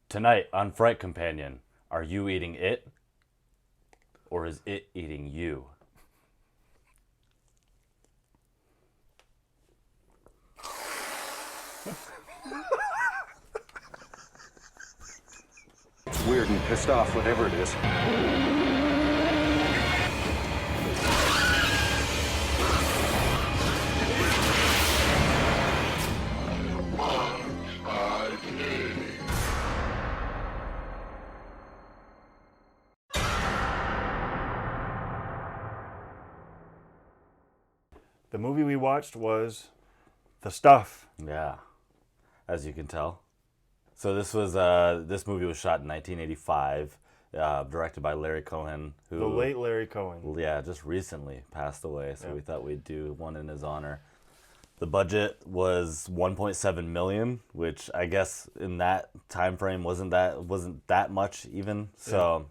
Tonight on Fright Companion, are you eating it? Or is it eating you? Weird and pissed off, whatever it is. The movie we watched was The Stuff. Yeah, as you can tell. So this movie was shot in 1985, directed by Larry Cohen, who The late Larry Cohen. just recently passed away. So we thought we'd do one in his honor. The budget was 1.7 million, which I guess in that time frame wasn't that much even. So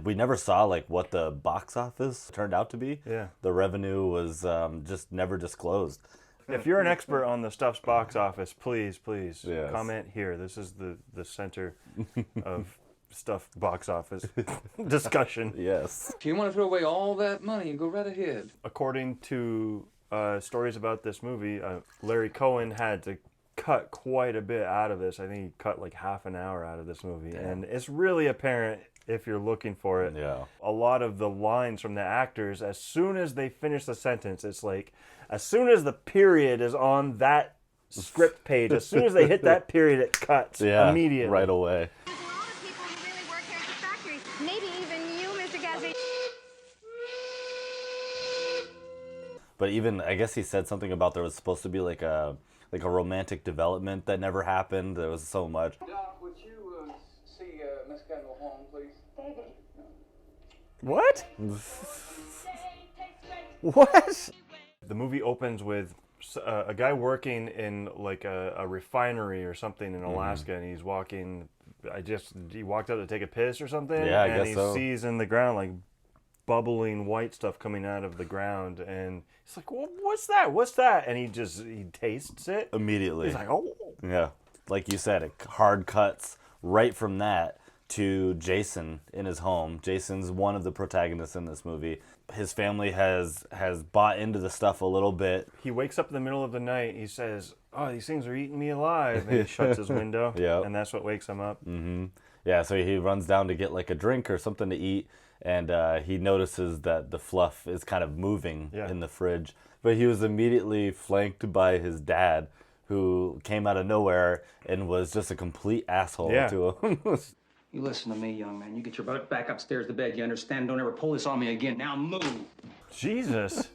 we never saw like what the box office turned out to be. Yeah. The revenue was just never disclosed. If you're an expert on The Stuff's box office, please Yes. comment here. This is the center of Stuff box office discussion. Yes. If you want to throw away all that money, go right ahead. According to stories about this movie, Larry Cohen had to cut quite a bit out of this. I think he cut like half an hour out of this movie. And it's really apparent if you're looking for it. Yeah. A lot of the lines from the actors, as soon as they finish the sentence, it's like, as soon as the period is on that script page, as soon as they hit that period, it cuts immediately. Right away. There's a lot of people who really work here at the factory. Maybe even you, Mr. Gazzy. But even I guess he said something about there was supposed to be like a romantic development that never happened. There was so much. Doc, would you see Miss Kendall home, please? What? What? The movie opens with a guy working in like a refinery or something in Alaska, and he's walking. He walked out to take a piss or something, Yeah, I and guess he so. sees in the ground like bubbling white stuff coming out of the ground, and he's like, well, "What's that? What's that?" And he tastes it Immediately. He's like, "Oh." Yeah. Like you said, it hard cuts right from that to Jason in his home. Jason's one of the protagonists in this movie. His family has bought into the stuff a little bit. He wakes up in the middle of the night. He says, "Oh, these things are eating me alive." And he shuts his window. Yep. And that's what wakes him up. Yeah, so he runs down to get like a drink or something to eat, and he notices that the fluff is kind of moving in the fridge. But he was immediately flanked by his dad, who came out of nowhere and was just a complete asshole to him. You listen to me, young man. You get your butt back upstairs to bed. You understand? Don't ever pull this on me again. Now move. Jesus.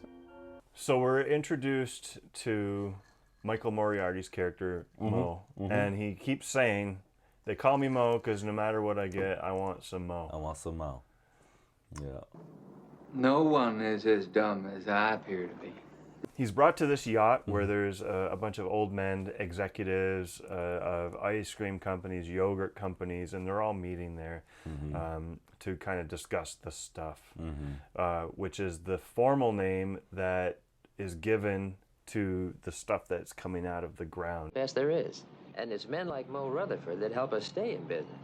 So we're introduced to Michael Moriarty's character, Mo. And he keeps saying, they call me Mo because no matter what I get, I want some Mo. I want some Mo. Yeah. No one is as dumb as I appear to be. He's brought to this yacht where there's a bunch of old men, executives of ice cream companies, yogurt companies, and they're all meeting there to kind of discuss the stuff, which is the formal name that is given to the stuff that's coming out of the ground. Yes, there is. And it's men like Mo Rutherford that help us stay in business.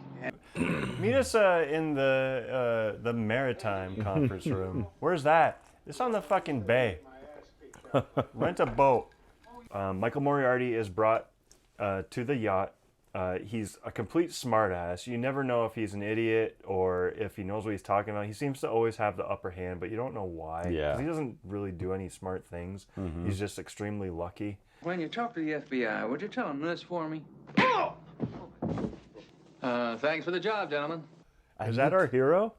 Meet us in the Maritime conference room. Where's that? It's on the fucking bay. Rent a boat. Michael Moriarty is brought to the yacht. He's a complete smartass. You never know if he's an idiot or if he knows what he's talking about. He seems to always have the upper hand, but you don't know why. Yeah. 'Cause he doesn't really do any smart things. He's just extremely lucky. When you talk to the FBI, would you tell them this for me? Thanks for the job, gentlemen. Is that our hero?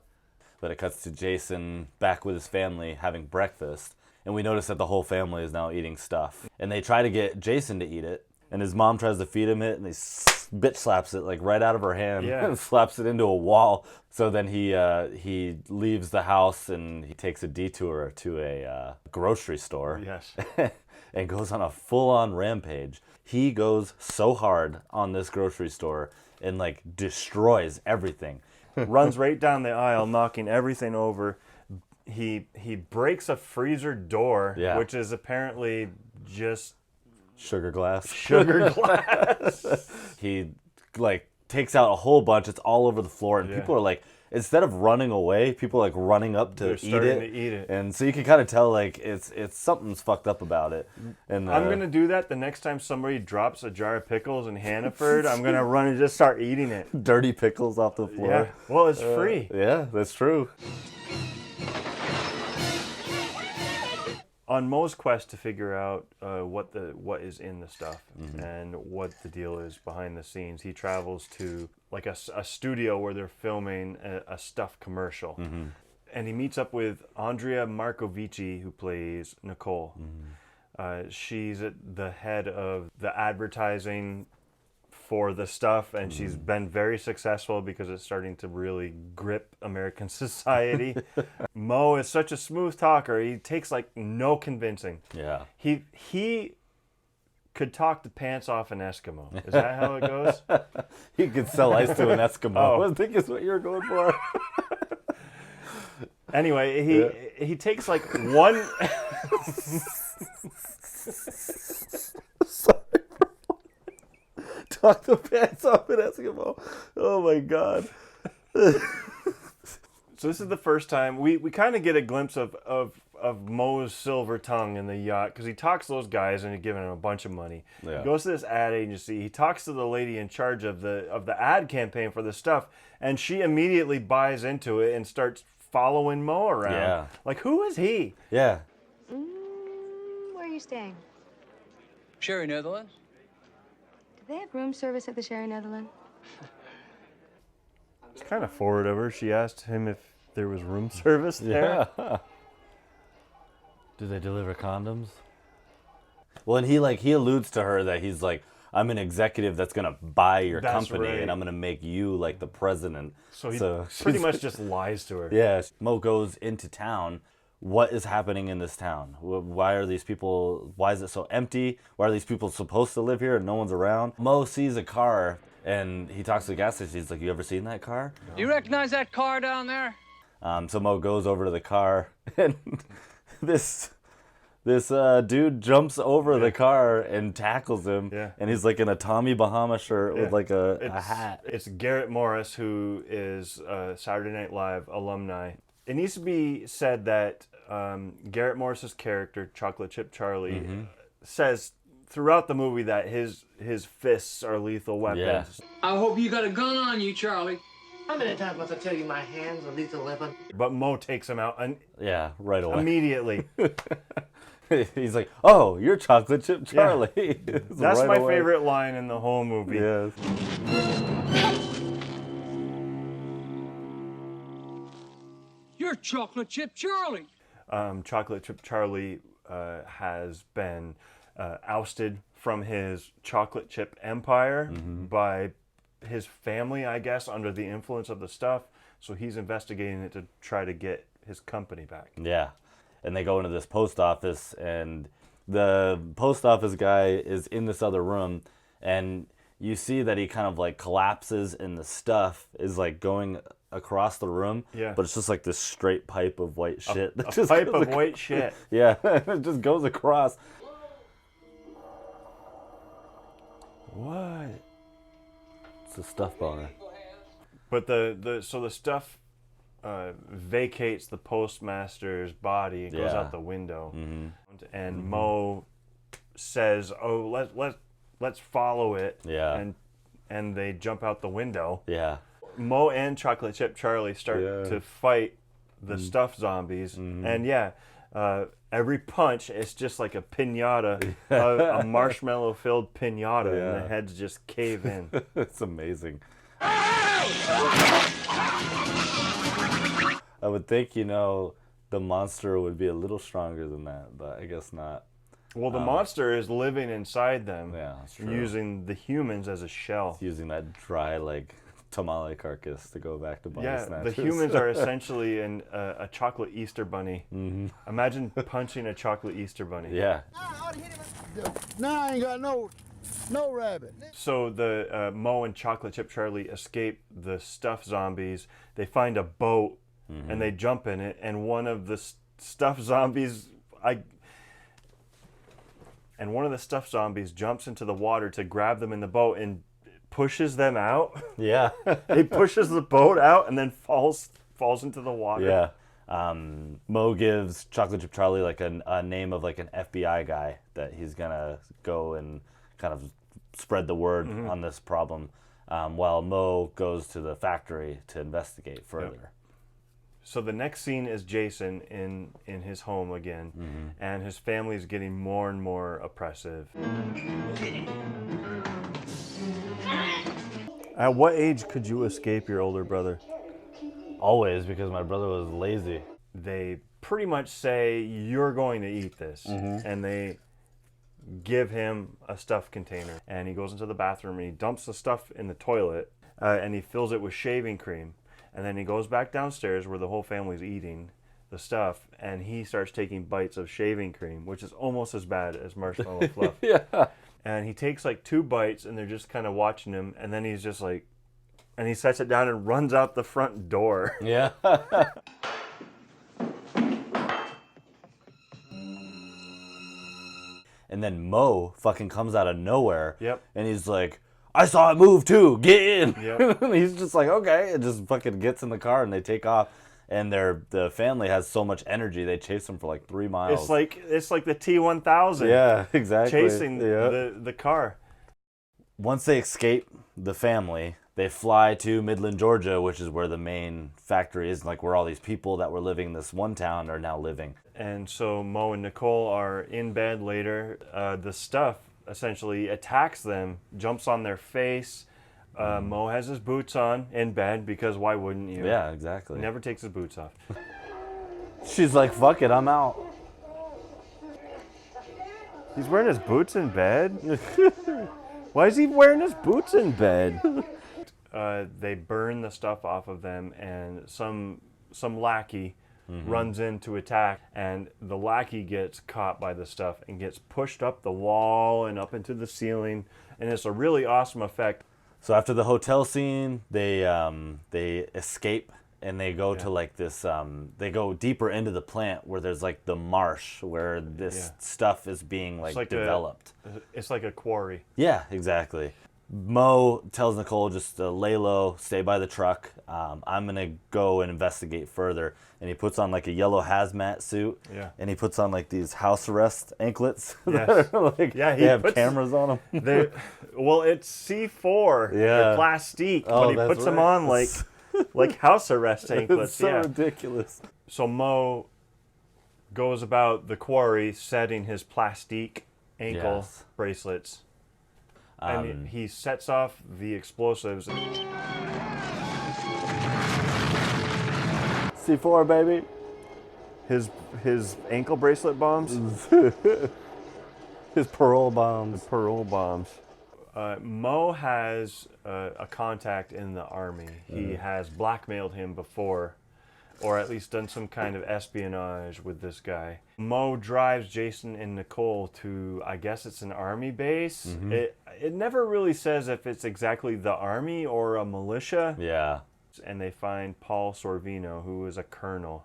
But it cuts to Jason back with his family having breakfast, and we notice that the whole family is now eating stuff. And they try to get Jason to eat it, and his mom tries to feed him it, and he bitch slaps it like right out of her hand and slaps it into a wall. So then he leaves the house and he takes a detour to a grocery store. Yes. And goes on a full-on rampage. He goes so hard on this grocery store and like destroys everything. Runs right down the aisle, knocking everything over. He breaks a freezer door, which is apparently just sugar glass. sugar glass. He like takes out a whole bunch. It's all over the floor, and Yeah. people are like, instead of running away, people are like running up to They're eat starting it. to eat it. And so you can kind of tell like it's something's fucked up about it. And I'm gonna do that the next time somebody drops a jar of pickles in Hannaford. I'm gonna run and just start eating it. dirty pickles off the floor. Yeah. Well, it's free. Yeah, that's true. On Moe's quest to figure out what is in the stuff and what the deal is behind the scenes, he travels to like a studio where they're filming a stuff commercial, and he meets up with Andrea Marcovici, who plays Nicole. She's at the head of the advertising for the stuff, and she's been very successful because it's starting to really grip American society. Moe is such a smooth talker. He takes like no convincing. Yeah. He could talk the pants off an Eskimo. Is that how it goes? You could sell ice to an Eskimo. Oh. I think is what you were going for. Anyway, he takes like one. Talk the pants off an Eskimo. Oh my god. So this is the first time we kind of get a glimpse of Moe's silver tongue in the yacht, because he talks to those guys and he's giving them a bunch of money. Yeah. He goes to this ad agency. He talks to the lady in charge of the ad campaign for this stuff, and she immediately buys into it and starts following Moe around. Yeah. Like, who is he? Yeah. Where are you staying? Sherry, Netherlands? Do they have room service at the Sherry Netherland? It's kind of forward of her. She asked him if there was room service there. Yeah. Do they deliver condoms? Well, and he alludes to her that he's like, I'm an executive that's gonna buy your That's company, right. and I'm gonna make you like the president. So he So pretty she's- much just lies to her. Yeah, Moe goes into town. What is happening in this town? Why are these people, why is it so empty? Why are these people supposed to live here and no one's around? Moe sees a car and he talks to the gas station. He's like, you ever seen that car? You recognize that car down there? So Moe goes over to the car and this dude jumps over the car and tackles him. Yeah. And he's like in a Tommy Bahama shirt with like a hat. It's Garrett Morris, who is a Saturday Night Live alumni. It needs to be said that Garrett Morris's character, Chocolate Chip Charlie, says throughout the movie that his fists are lethal weapons. Yeah. I hope you got a gun on you, Charlie. How many times must I tell you my hands are lethal weapon? But Moe takes him out Yeah, right away. immediately. He's like, oh, you're Chocolate Chip Charlie. It's That's right my away. favorite line in the whole movie. Yes. You're Chocolate Chip Charlie. Chocolate Chip Charlie has been ousted from his chocolate chip empire by his family, I guess, under the influence of the stuff. So he's investigating it to try to get his company back. Yeah. And they go into this post office, and the post office guy is in this other room, and you see that he kind of like collapses, and the stuff is like going across the room. Yeah. But it's just like this straight pipe of white shit. that A just pipe goes of white shit. Yeah, it just goes across. What? It's a stuff bar. But the stuff vacates the postmaster's body and goes Yeah. out the window. And Moe says, "Oh, let's follow it." Yeah. And they jump out the window. Yeah. Moe and Chocolate Chip Charlie start Yeah. to fight the stuffed zombies, and every punch is just like a pinata, a marshmallow-filled pinata, and Yeah. the heads just cave in. It's amazing. I would think, the monster would be a little stronger than that, but I guess not. Well, the monster is living inside them, Yeah, that's true. using the humans as a shell. Using that dry, like, tamale carcass to go back to body Yeah, snatchers. the humans are essentially a chocolate Easter bunny. Imagine punching a chocolate Easter bunny. Yeah. Now I ain't got no rabbit. So the Moe and Chocolate Chip Charlie escape the stuffed zombies. They find a boat and they jump in it, and one of the stuffed zombies jumps into the water to grab them in the boat and pushes them out. Yeah. He pushes the boat out and then falls into the water. Yeah. Mo gives Chocolate Chip Charlie like a name of like an FBI guy that he's gonna go and kind of spread the word on this problem, while Mo goes to the factory to investigate further. Yep. So the next scene is Jason in his home again, and his family is getting more and more oppressive. At what age could you escape your older brother? Always, because my brother was lazy. They pretty much say, you're going to eat this. And they give him a stuffed container. And he goes into the bathroom and he dumps the stuff in the toilet, and he fills it with shaving cream. And then he goes back downstairs where the whole family's eating the stuff, and he starts taking bites of shaving cream, which is almost as bad as marshmallow fluff. Yeah. And he takes like 2 bites, and they're just kind of watching him, and then he's just like, and he sets it down and runs out the front door. Yeah. And then Mo fucking comes out of nowhere. Yep. And he's like, I saw it move too. Get in. Yep. And he's just like, okay. And just fucking gets in the car and they take off. And the family has so much energy, they chase him for like 3 miles. It's like the T-1000. Yeah, exactly. Chasing Yeah. the car. Once they escape the family, they fly to Midland, Georgia, which is where the main factory is, like where all these people that were living in this one town are now living. And so Mo and Nicole are in bed later. The stuff essentially attacks them, jumps on their face. Mo has his boots on in bed, because why wouldn't you? Yeah, exactly. He never takes his boots off. She's like, fuck it, I'm out. He's wearing his boots in bed? Why is he wearing his boots in bed? They burn the stuff off of them, and some lackey runs in to attack, and the lackey gets caught by the stuff and gets pushed up the wall and up into the ceiling, and it's a really awesome effect. So after the hotel scene, they escape and they go to like this. They go deeper into the plant where there's like the marsh where this stuff is being like developed. It's like a quarry. Yeah, exactly. Mo tells Nicole just to lay low, stay by the truck. I'm gonna go and investigate further. And he puts on like a yellow hazmat suit. Yeah. And he puts on like these house arrest anklets. Yes. That are like, Yeah, they have cameras on them. Well, it's C4. Yeah. They're plastique, Oh, but he that's puts them right. on like house arrest anklets. It's so yeah. ridiculous. So Mo goes about the quarry setting his plastique ankle Yes. bracelets. And he sets off the explosives. C4, baby. His ankle bracelet bombs? His parole bombs. Parole bombs. Mo has a contact in the army. He has blackmailed him before, or at least done some kind of espionage with this guy. Mo drives Jason and Nicole to, I guess it's an army base. It never really says if it's exactly the army or a militia. Yeah. And they find Paul Sorvino, who is a colonel.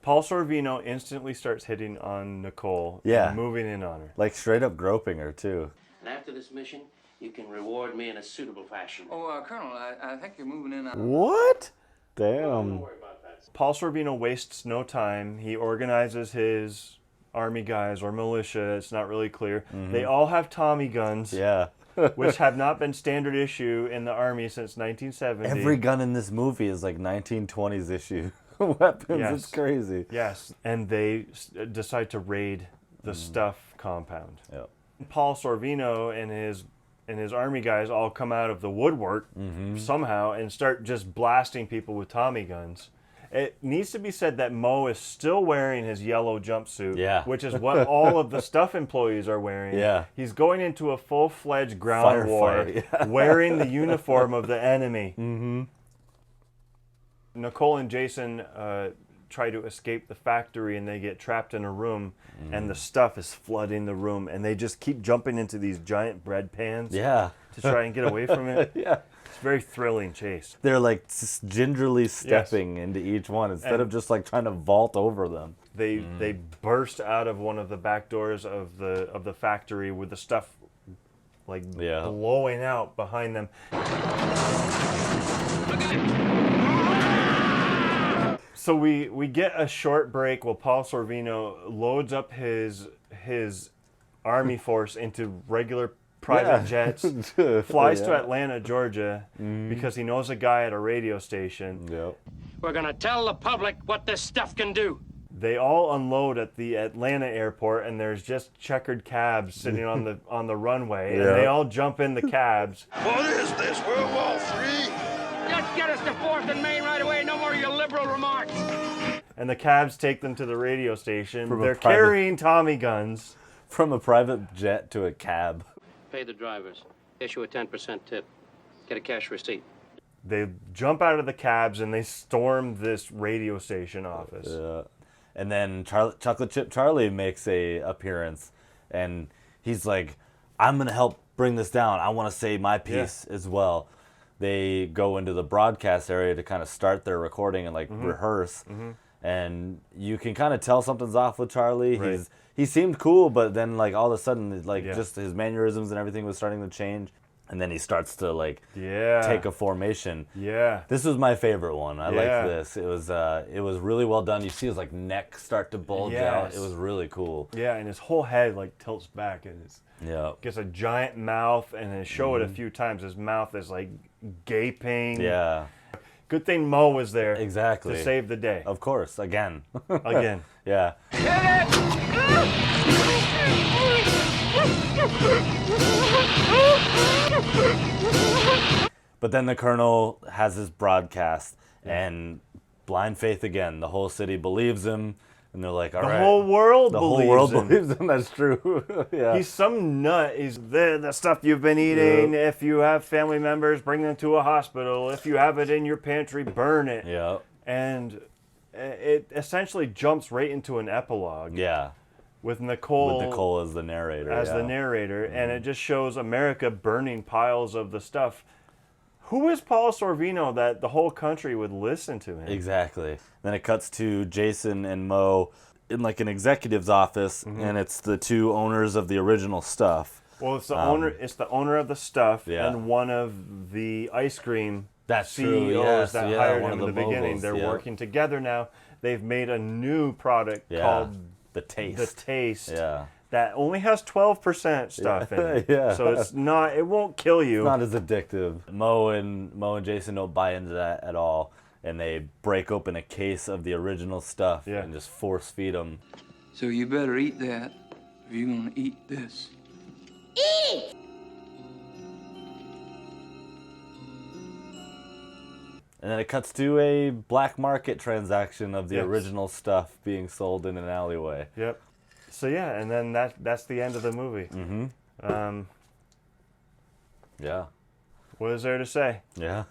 Paul Sorvino instantly starts hitting on Nicole, Yeah. and moving in on her. Like straight up groping her too. And after this mission, you can reward me in a suitable fashion. Oh, Colonel, I think you're moving in on... What? Damn. Paul Sorvino wastes no time. He organizes his army guys or militia. It's not really clear. They all have Tommy guns, Yeah. which have not been standard issue in the army since 1970. Every gun in this movie is like 1920s issue weapons. Yes. It's crazy. Yes, and they decide to raid the stuff compound. Yep. Paul Sorvino and his army guys all come out of the woodwork somehow and start just blasting people with Tommy guns. It needs to be said that Mo is still wearing his yellow jumpsuit, Yeah. which is what all of the stuff employees are wearing. Yeah. He's going into a full-fledged ground war, Firefight, yeah. wearing the uniform of the enemy. Nicole and Jason try to escape the factory, and they get trapped in a room, and the stuff is flooding the room, and they just keep jumping into these giant bread pans Yeah. to try and get away from it. Yeah. It's a very thrilling chase. They're like gingerly stepping into each one instead of just like trying to vault over them. They burst out of one of the back doors of the factory with the stuff like Yeah. blowing out behind them. So we get a short break while Paul Sorvino loads up his army force into regular private jets, flies to Atlanta, Georgia, because he knows a guy at a radio station. Yep. We're gonna tell the public what this stuff can do. They all unload at the Atlanta airport, and there's just checkered cabs sitting on the runway, and they all jump in the cabs. What is this, World War III? Just get us to 4th and Main right away. No more of your liberal remarks. And the cabs take them to the radio station. From a They're private- carrying Tommy guns. From a private jet to a cab. Pay the drivers. Issue a 10% tip. Get a cash receipt. They jump out of the cabs and they storm this radio station office. Yeah. And then Chocolate Chip Charlie makes a appearance, and he's like, I'm going to help bring this down. I want to say my piece as well. They go into the broadcast area to kind of start their recording and like rehearse. And you can kind of tell something's off with Charlie. Right. He seemed cool, but then like all of a sudden, like Yeah. just his mannerisms and everything was starting to change. And then he starts to like Yeah. take a formation. Yeah. This was my favorite one. I Yeah. liked this. It was really well done. You see his like neck start to bulge out. Yes. It was really cool. Yeah, and his whole head like tilts back and it's Yeah. gets a giant mouth, and they show it a few times. His mouth is like gaping. Yeah. Good thing Mo was there Exactly. to save the day. Of course. Again. Again. Yeah. But then the Colonel has his broadcast, and blind faith again. The whole city believes him, and they're like, all The right. whole world The believes whole world him. believes him. That's true. Yeah. He's some nut. He's the stuff you've been eating. Yep. If you have family members, bring them to a hospital. If you have it in your pantry, burn it. Yeah. And it essentially jumps right into an epilogue Yeah. with Nicole, With Nicole as the narrator. as the yeah. narrator, and it just shows America burning piles of the stuff. Who is Paul Sorvino that the whole country would listen to him? Exactly. Then it cuts to Jason and Mo in like an executive's office, and it's the two owners of the original stuff. Well, it's the owner. It's the owner of the stuff, Yeah. and one of the ice cream That's CEOs true. Yes, that yeah, hired one him of in the the beginning. moguls, They're yeah. working together now. They've made a new product Yeah. called The Taste. the Taste. Yeah. That only has 12% stuff in it. Yeah. So it's not. It won't kill you. Not as addictive. Mo and Jason don't buy into that at all, and they break open a case of the original stuff Yeah. and just force feed them. So you better eat that if you're gonna eat this. And then it cuts to a black market transaction of the Yes. original stuff being sold in an alleyway. Yep. So yeah, and then that's the end of the movie. Yeah. What is there to say? Yeah.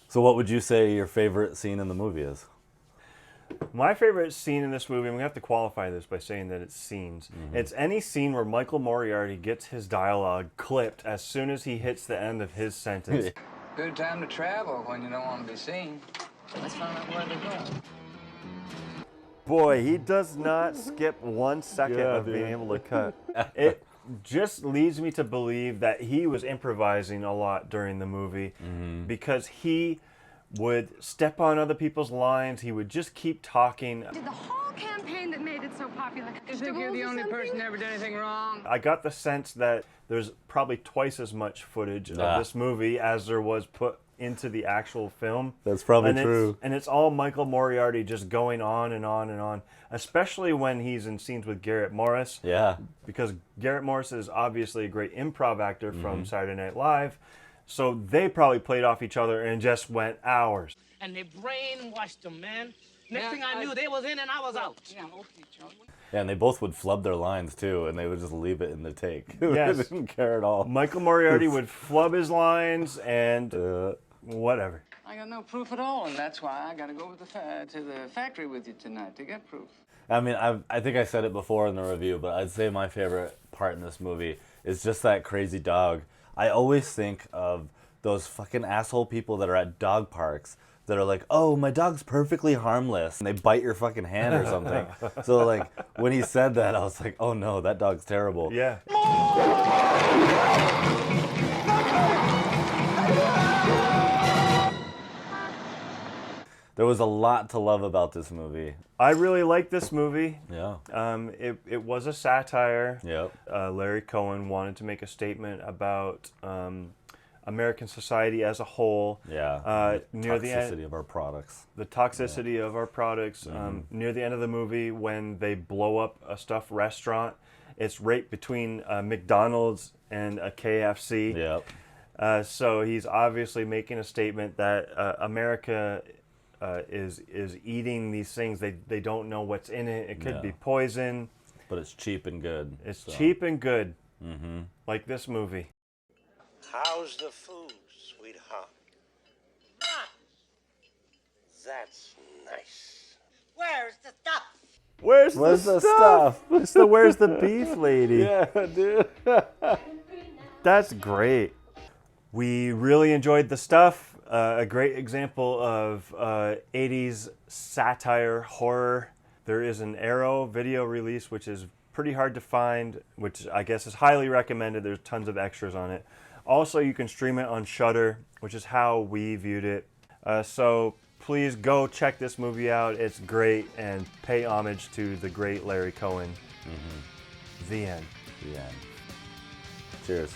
So what would you say your favorite scene in the movie is? My favorite scene in this movie, and we have to qualify this by saying that it's scenes. It's any scene where Michael Moriarty gets his dialogue clipped as soon as he hits the end of his sentence. Good time to travel when you don't want to be seen. Let's find out where they're going. Boy, he does not skip 1 second Yeah, of dude. being able to cut. It just leads me to believe that he was improvising a lot during the movie because he would step on other people's lines. He would just keep talking. Did the whole campaign that made it so popular. You think you're the only person that ever did anything wrong? I got the sense that there's probably twice as much footage of Ah. this movie as there was put into the actual film. That's probably And true. and it's all Michael Moriarty just going on and on and on, especially when he's in scenes with Garrett Morris. Yeah. Because Garrett Morris is obviously a great improv actor Mm-hmm. from Saturday Night Live. So they probably played off each other and just went hours. And they brainwashed them, man. Next thing I knew, they was in and I was out. Yeah, and they both would flub their lines too, and they would just leave it in the take. Yes. They didn't care at all. Michael Moriarty would flub his lines and Uh, whatever. I got no proof at all, and that's why I got to go with to the factory with you tonight to get proof. I mean, I think I said it before in the review, but I'd say my favorite part in this movie is just that crazy dog. I always think of those fucking asshole people that are at dog parks that are like, oh, my dog's perfectly harmless, and they bite your fucking hand or something. So like when he said that, I was like, oh no, that dog's terrible. Yeah. There was a lot to love about this movie. I really like this movie. Yeah. It was a satire. Yep. Larry Cohen wanted to make a statement about American society as a whole. Yeah. Near the toxicity end, of our products. the toxicity of our products. Near the end of the movie, when they blow up a stuffed restaurant, it's right between McDonald's and a KFC. Yep. So he's obviously making a statement that America is eating these things. They don't know what's in it. It could be poison. But it's cheap and good. It's cheap and good. Mm-hmm. Like this movie. How's the food, sweetheart? That's nice. Where's the stuff? Where's the stuff? It's the where's the beef lady. Yeah, dude. That's great. We really enjoyed the stuff. A great example of 80s satire horror. There is an Arrow video release, which is pretty hard to find, which I guess is highly recommended. There's tons of extras on it. Also, you can stream it on Shudder, which is how we viewed it. So please go check this movie out. It's great, and pay homage to the great Larry Cohen. The end. The end. Cheers.